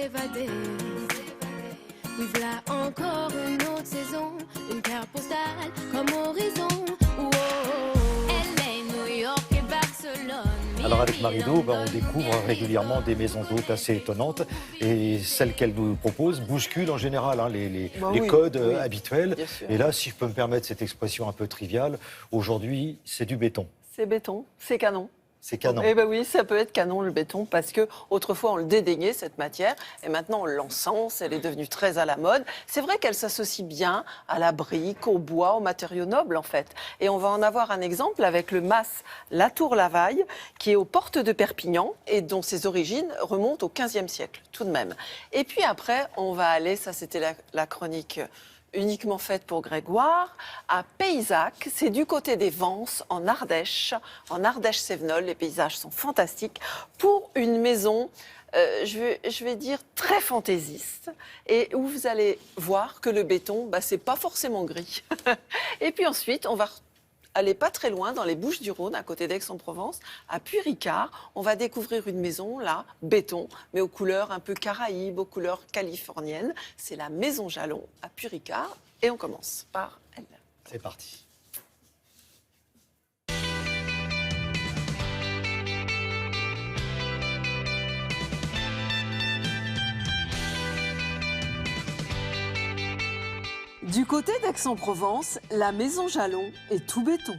s'évader. Oui, voilà encore une autre saison, une carte postale comme horizon. Oh, LA, New York et Barcelone. Alors avec Marie-Do, on découvre régulièrement des maisons d'hôtes assez étonnantes et celles qu'elle nous propose bousculent en général les codes habituels. Et là, si je peux me permettre cette expression un peu triviale, aujourd'hui, c'est du béton. C'est béton, c'est canon. C'est canon. Eh bien oui, ça peut être canon le béton parce que autrefois on le dédaignait cette matière et maintenant on l'encense, elle est devenue très à la mode. C'est vrai qu'elle s'associe bien à la brique, au bois, aux matériaux nobles en fait. Et on va en avoir un exemple avec le mas La Tour Lavaille qui est aux portes de Perpignan et dont ses origines remontent au XVe siècle tout de même. Et puis après on va aller, ça c'était la chronique uniquement faite pour Grégoire, à Paysac, c'est du côté des Vences, en Ardèche-Sévenol. Les paysages sont fantastiques pour une maison, je vais dire, très fantaisiste, et où vous allez voir que le béton, c'est pas forcément gris. Et puis ensuite, on va aller pas très loin, dans les Bouches-du-Rhône, à côté d'Aix-en-Provence, à Puy-Ricard. On va découvrir une maison, là, béton, mais aux couleurs un peu caraïbes, aux couleurs californiennes. C'est la Maison Jalon, à Puy-Ricard. Et on commence par elle. C'est parti. Du côté d'Aix-en-Provence, la Maison Jalon est tout béton.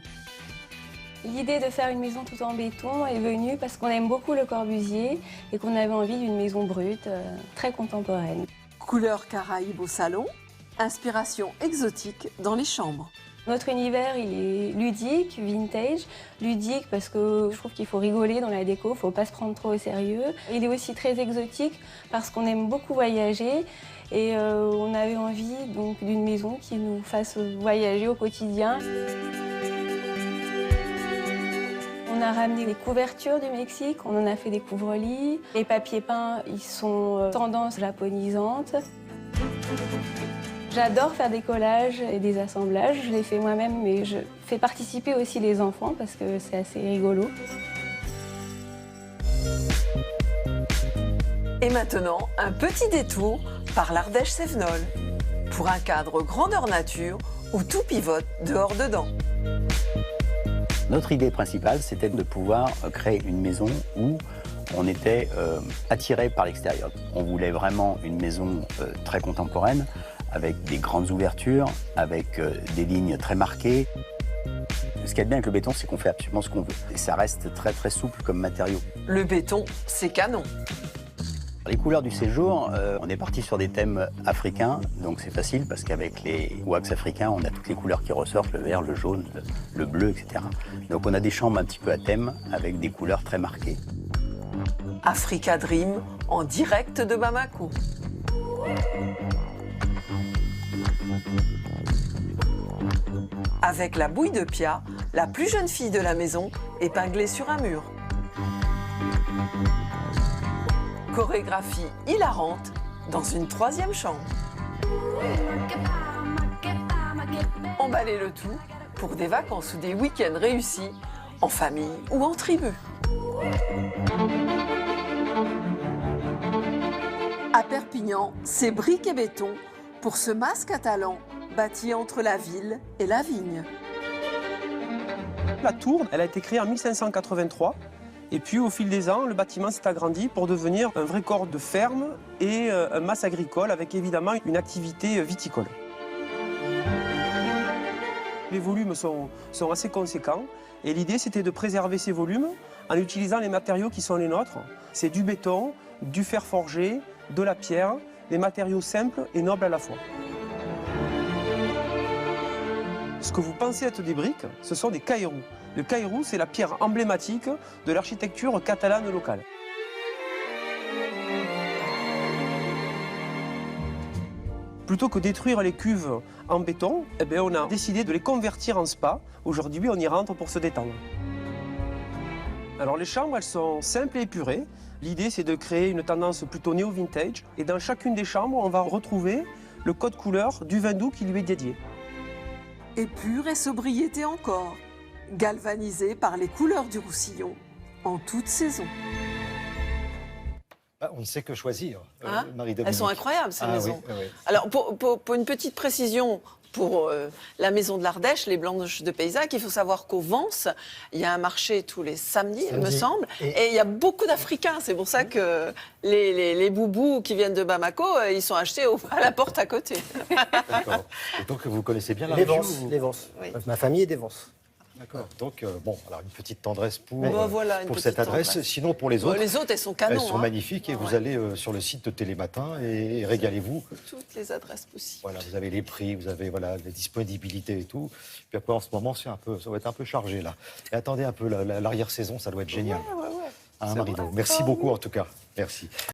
L'idée de faire une maison tout en béton est venue parce qu'on aime beaucoup Le Corbusier et qu'on avait envie d'une maison brute, très contemporaine. Couleur caraïbe au salon, inspiration exotique dans les chambres. Notre univers, il est ludique, vintage. Ludique parce que je trouve qu'il faut rigoler dans la déco, il ne faut pas se prendre trop au sérieux. Il est aussi très exotique parce qu'on aime beaucoup voyager. Et on avait envie donc d'une maison qui nous fasse voyager au quotidien. On a ramené les couvertures du Mexique, on en a fait des couvre-lits. Les papiers peints, ils sont tendance japonisante. J'adore faire des collages et des assemblages. Je les fais moi-même, mais je fais participer aussi les enfants parce que c'est assez rigolo. Et maintenant, un petit détour par l'Ardèche-Sévenol, pour un cadre grandeur nature où tout pivote dehors-dedans. Notre idée principale, c'était de pouvoir créer une maison où on était attiré par l'extérieur. On voulait vraiment une maison très contemporaine, avec des grandes ouvertures, avec des lignes très marquées. Ce qu'il y a de bien avec le béton, c'est qu'on fait absolument ce qu'on veut. Et ça reste très très souple comme matériau. Le béton, c'est canon. Les couleurs du séjour, on est parti sur des thèmes africains, donc c'est facile parce qu'avec les wax africains, on a toutes les couleurs qui ressortent, le vert, le jaune, le bleu, etc. Donc on a des chambres un petit peu à thème avec des couleurs très marquées. Africa Dream en direct de Bamako. Avec la bouille de Pia, la plus jeune fille de la maison, épinglée sur un mur. Chorégraphie hilarante dans une troisième chambre. Emballez le tout pour des vacances ou des week-ends réussis, en famille ou en tribu. À Perpignan, c'est briques et béton pour ce mas catalan bâti entre la ville et la vigne. La tour, elle a été créée en 1583. Et puis, au fil des ans, le bâtiment s'est agrandi pour devenir un vrai corps de ferme et un mas agricole avec évidemment une activité viticole. Les volumes sont assez conséquents et l'idée, c'était de préserver ces volumes en utilisant les matériaux qui sont les nôtres. C'est du béton, du fer forgé, de la pierre, des matériaux simples et nobles à la fois. Ce que vous pensez être des briques, ce sont des cailloux. Le caillou, c'est la pierre emblématique de l'architecture catalane locale. Plutôt que détruire les cuves en béton, on a décidé de les convertir en spa. Aujourd'hui, on y rentre pour se détendre. Alors les chambres, elles sont simples et épurées. L'idée, c'est de créer une tendance plutôt néo-vintage. Et dans chacune des chambres, on va retrouver le code couleur du vin doux qui lui est dédié. Épure et sobriété encore, galvanisée par les couleurs du Roussillon en toute saison. On ne sait que choisir, Hein Marie-Dominique. Elles sont incroyables, ces maisons. Oui, oui. Alors, pour une petite précision, pour la maison de l'Ardèche, les Blanches de Paysac, il faut savoir qu'au Vence, il y a un marché tous les samedis, il me semble, et il y a beaucoup d'Africains. C'est pour ça que les boubous qui viennent de Bamako, ils sont achetés à la porte à côté. D'accord. Et donc, vous connaissez bien la Les région Vences, les Vences. Oui. Ma famille est des Vences. D'accord. Donc, bon, alors une petite tendresse pour, Voilà, une pour petite cette adresse. tendresse. Sinon, pour les autres, Les autres, elles sont canons. elles sont hein. magnifiques et vous allez sur le site de Télématin et régalez-vous. Toutes les adresses possibles. Voilà, vous avez les prix, vous avez voilà, la disponibilité et tout. Puis après, en ce moment, ça va être un peu chargé, là. Et attendez un peu, l'arrière-saison, ça doit être génial. Ouais. Hein, C'est Marie-Do. vrai. Merci beaucoup, en tout cas. Merci.